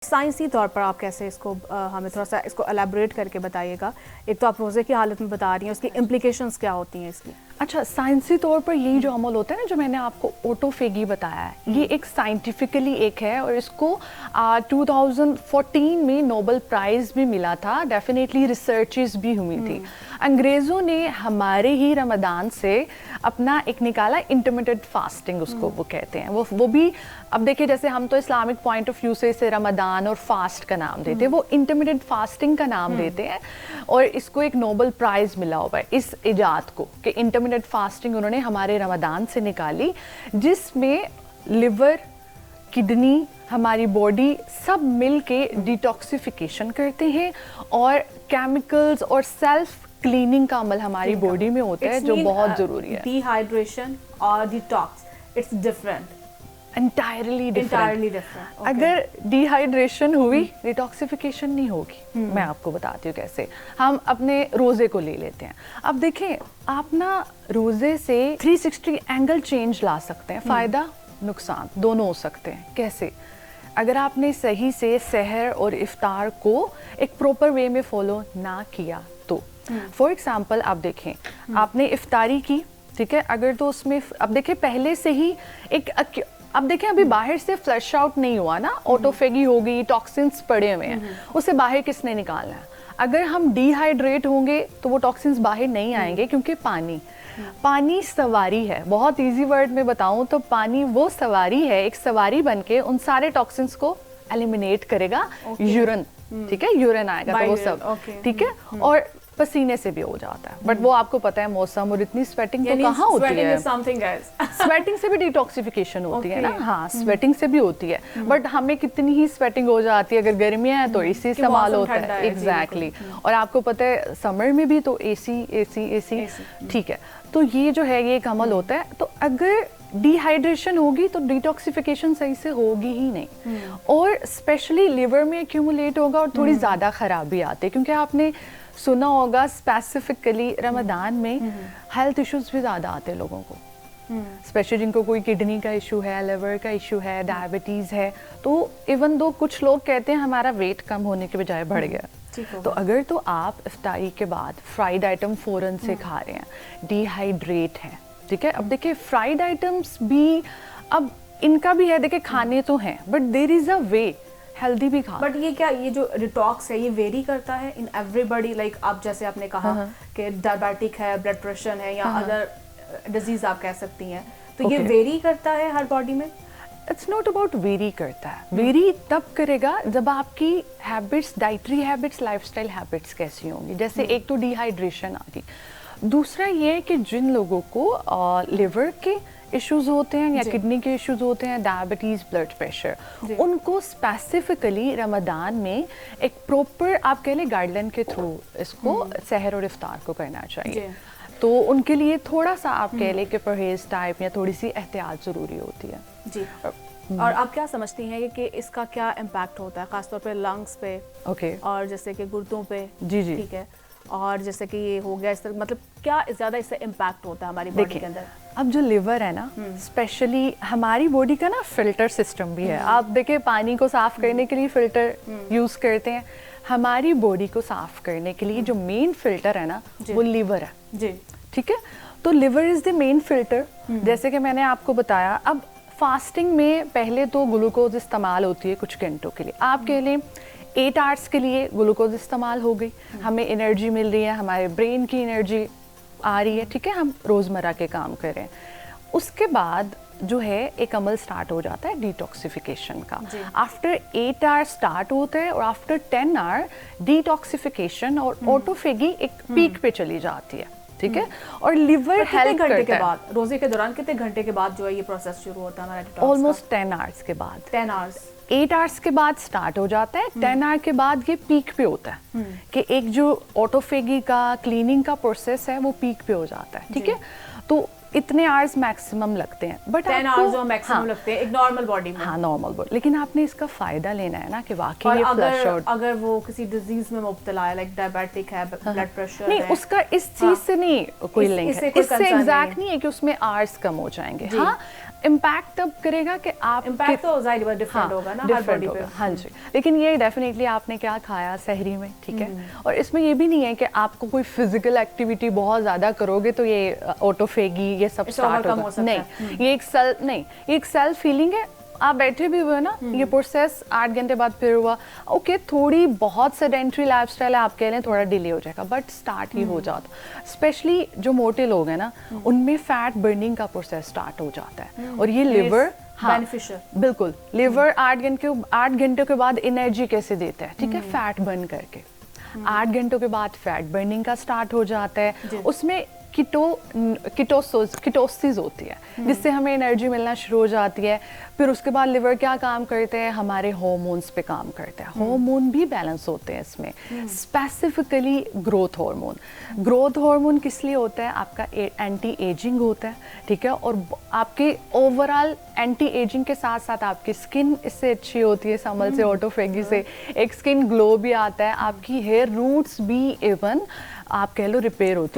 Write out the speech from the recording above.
साइंसी तौर पर आप कैसे इसको हमें थोड़ा सा इसको एलैबोरेट करके बताइएगा। एक तो आप रोज़े की हालत में बता रही हैं, उसकी इम्प्लीकेशंस क्या होती हैं इसकी? अच्छा, साइंसी तौर पर यही जो अमल होता है ना, जो मैंने आपको ऑटोफेगी बताया है, ये एक साइंटिफिकली एक है और इसको 2014 में नोबेल प्राइज़ भी मिला था। डेफिनेटली रिसर्चेस भी हुई थी। अंग्रेज़ों ने हमारे ही रमज़ान से अपना एक निकाला, इंटरमिटेंट फास्टिंग उसको वो कहते हैं। वो भी अब देखिए, जैसे हम तो इस्लामिक पॉइंट ऑफ व्यू से इसे रमज़ान और फास्ट का नाम देते हैं, वो इंटरमिटेंट फास्टिंग का नाम देते हैं। और इसको एक नोबेल प्राइज़ मिला हुआ है इस इजाद को कि इंटरमिटेंट फास्टिंग उन्होंने हमारे रमज़ान से निकाली, जिसमें लिवर, किडनी, हमारी बॉडी सब मिल के डिटॉक्सिफिकेशन करते हैं और केमिकल्स और सेल्फ क्लीनिंग का अमल हमारी बॉडी में होता है, जो बहुत ज़रूरी है। डिहाइड्रेशन और detox, it's different, entirely different. Okay. अगर डिहाइड्रेशन हुई, डिटॉक्सिफिकेशन नहीं होगी। मैं आपको बताती हूँ कैसे। हम अपने रोज़े को ले लेते हैं। अब देखें, आप ना रोज़े से 360 एंगल चेंज ला सकते हैं। फ़ायदा नुकसान दोनों हो सकते हैं। कैसे? अगर आपने सही से सहर और इफ्तार को एक प्रॉपर वे में फॉलो ना किया तो फॉर एग्जाम्पल आप देखें, आपने इफ्तारी की, ठीक है, अगर तो उसमें अब देखें पहले से ही एक अब देखें अभी बाहर से फ्लश आउट नहीं हुआ ना, ऑटोफेगी हो गई, टॉक्सिन्स पड़े हुए हैं, उसे बाहर किसने निकालना है? अगर हम डिहाइड्रेट होंगे तो वो टॉक्सिन्स बाहर नहीं आएंगे, क्योंकि पानी सवारी है। बहुत इजी वर्ड में बताऊं तो पानी वो सवारी है, एक सवारी बनके उन सारे टॉक्सिन्स को एलिमिनेट करेगा। यूरिन, ठीक है, यूरिन आएगा तो वो सब, ठीक है, और पसीने से भी हो जाता है। बट वो आपको पता है मौसम और इतनी स्वेटिंग तो कहाँ होती है। स्वेटिंग से भी डिटॉक्सिफिकेशन होती है ना। हाँ, स्वेटिंग से भी होती है, बट हमें कितनी ही स्वेटिंग हो जाती है। अगर गर्मियाँ हैं तो एसी इस्तेमाल होता है। एग्जैक्टली। और आपको पता है समर में भी तो एसी, ठीक है। तो ये जो है ये एक अमल होता है। तो अगर डिहाइड्रेशन होगी तो डिटॉक्सिफिकेशन सही से होगी ही नहीं, और स्पेशली लिवर में एक्यूमुलेट होगा और थोड़ी ज़्यादा खराबी आती है। क्योंकि आपने सुना होगा स्पेसिफिकली रमज़ान में हेल्थ इश्यूज भी ज़्यादा आते हैं लोगों को, स्पेशली जिनको कोई किडनी का इशू है, लिवर का इशू है, डायबिटीज़ है। तो इवन दो कुछ लोग कहते हैं हमारा वेट कम होने के बजाय बढ़ गया। तो अगर तो आप इफ्तारी के बाद फ्राइड आइटम फ़ौरन से खा रहे हैं, डिहाइड्रेट हैं, ठीक है। अब देखिए फ्राइड आइटम्स भी, अब इनका भी है, देखिए खाने तो हैं, but there is a way healthy भी खा। बट ये क्या, ये जो डिटॉक्स है ये वेरी करता है इन एवरीबॉडी? लाइक आप जैसे आपने कहा कि डायबिटिक है, ब्लड प्रेशर है, या अदर डिजीज आप कह सकती हैं, तो ये वेरी करता है हर बॉडी में? इट्स नॉट अबाउट वेरी करता है। वेरी तब करेगा जब आपकी habits, dietary habits, lifestyle habits कैसी होंगी। जैसे एक तो डिहाइड्रेशन आ गई, दूसरा ये है कि जिन लोगों को लिवर के इश्यूज होते हैं या किडनी के इश्यूज होते हैं, डायबिटीज़, ब्लड प्रेशर, उनको स्पेसिफिकली रमज़ान में एक प्रॉपर आप कह लें गाइडलाइन के थ्रू इसको सहर और इफ्तार को करना चाहिए। तो उनके लिए थोड़ा सा आप कह लें कि परहेज टाइप या थोड़ी सी एहतियात ज़रूरी होती है। जी। और आप क्या समझती हैं कि इसका क्या इम्पैक्ट होता है खासतौर पे लंग्स पे? और जैसे कि गुर्दों पे? जी, ठीक है। और जैसे कि ये हो गया इस तरह, मतलब क्या ज़्यादा इससे इम्पैक्ट होता है हमारी बॉडी के अंदर? अब जो लिवर है ना, स्पेशली हमारी बॉडी का ना फिल्टर सिस्टम भी है। आप देखिए पानी को साफ करने के लिए फिल्टर यूज करते हैं, हमारी बॉडी को साफ करने के लिए जो मेन फिल्टर है ना वो लिवर है। जी, ठीक है। तो liver is the main filter, जैसे कि मैंने आपको बताया। अब फास्टिंग में पहले तो ग्लूकोज इस्तेमाल होती है कुछ घंटों के लिए, आप कह लें 8 आवर्स के लिए ग्लूकोज इस्तेमाल हो गई, हमें एनर्जी मिल रही है, हमारे ब्रेन की एनर्जी आ रही है, ठीक है, हम रोज़मर्रा के काम कर रहे हैं। उसके बाद जो है एक अमल स्टार्ट हो जाता है डिटॉक्सिफिकेशन का। आफ्टर 8 आवर स्टार्ट होता है और आफ्टर 10 आवर डिटॉक्सिफिकेशन और ऑटोफेगी एक पीक पे चली जाती है, ठीक है। और लिवर हेल्प करता है। घंटे के बाद, रोजे के दौरान कितने घंटे के बाद जो है ये प्रोसेस शुरू होता है हमारा डिटॉक्स? ऑलमोस्ट 10 आवर्स के बाद। 10 आवर्स, 8 आवर्स के बाद स्टार्ट हो जाता है, 10 आवर के बाद ये पीक पे होता है कि एक जो ऑटोफेगी का क्लीनिंग का प्रोसेस है वो पीक पे हो जाता है, ठीक है। तो इतने आवर्स मैक्सिमम लगते हैं, बट 10 आवर्स जो मैक्सिमम लगते हैं एक नॉर्मल बॉडी में। हाँ, नॉर्मल बॉडी, लेकिन आपने इसका फायदा लेना है ना कि वाकई ये फ्लश आउट। अगर वो किसी डिजीज में मुब्तला है, लाइक डायबिटिक है, ब्लड प्रेशर नहीं, उसका इस चीज से नहीं कोई लिंक है, इससे एग्जैक्ट नहीं है कि उसमें आवर्स कम हो जाएंगे। हाँ, इम्पैक्ट तब करेगा कि आप इम्पैक्ट तो जाहिर बात डिफरेंट होगा ना हर बॉडी पे। हाँ जी, लेकिन ये डेफिनेटली आपने क्या खाया सहरी में, ठीक है। और इसमें ये भी नहीं है कि आपको कोई फिजिकल एक्टिविटी बहुत ज़्यादा करोगे तो ये ऑटोफेगी ये सब स्टार्ट होगा, नहीं। ये एक सेल्फ फीलिंग है। आप बैठे भी हुए ना, ये प्रोसेस 8 घंटे बाद फिर हुआ, ओके थोड़ी बहुत सेडेंट्री लाइफस्टाइल है, आप कह लें थोड़ा डिले हो जाएगा, बट स्टार्ट ही हो जाता। स्पेशली जो मोटे लोग हैं ना, उनमें फैट बर्निंग का प्रोसेस स्टार्ट हो जाता है, और ये लिवर बेनिफिशियल, बिल्कुल लिवर 8 घंटों के बाद एनर्जी कैसे देता है, ठीक है, फैट बर्न करके। 8 घंटों के बाद फैट बर्निंग का स्टार्ट हो जाता है, उसमें कीटोसिस होती है, जिससे हमें एनर्जी मिलना शुरू हो जाती है। फिर उसके बाद लिवर क्या काम करते हैं, हमारे हार्मोन्स पे काम करते हैं। हार्मोन भी बैलेंस होते हैं इसमें, स्पेसिफिकली ग्रोथ हार्मोन किस लिए होता है, आपका एंटी एजिंग होता है, ठीक है, और आपके ओवरऑल एंटी एजिंग के साथ साथ आपकी स्किन इससे अच्छी होती है, समल से ऑटोफेगी से एक स्किन ग्लो भी आता है, आपकी हेयर रूट्स भी इवन आप कह लो रिपेयर होती है।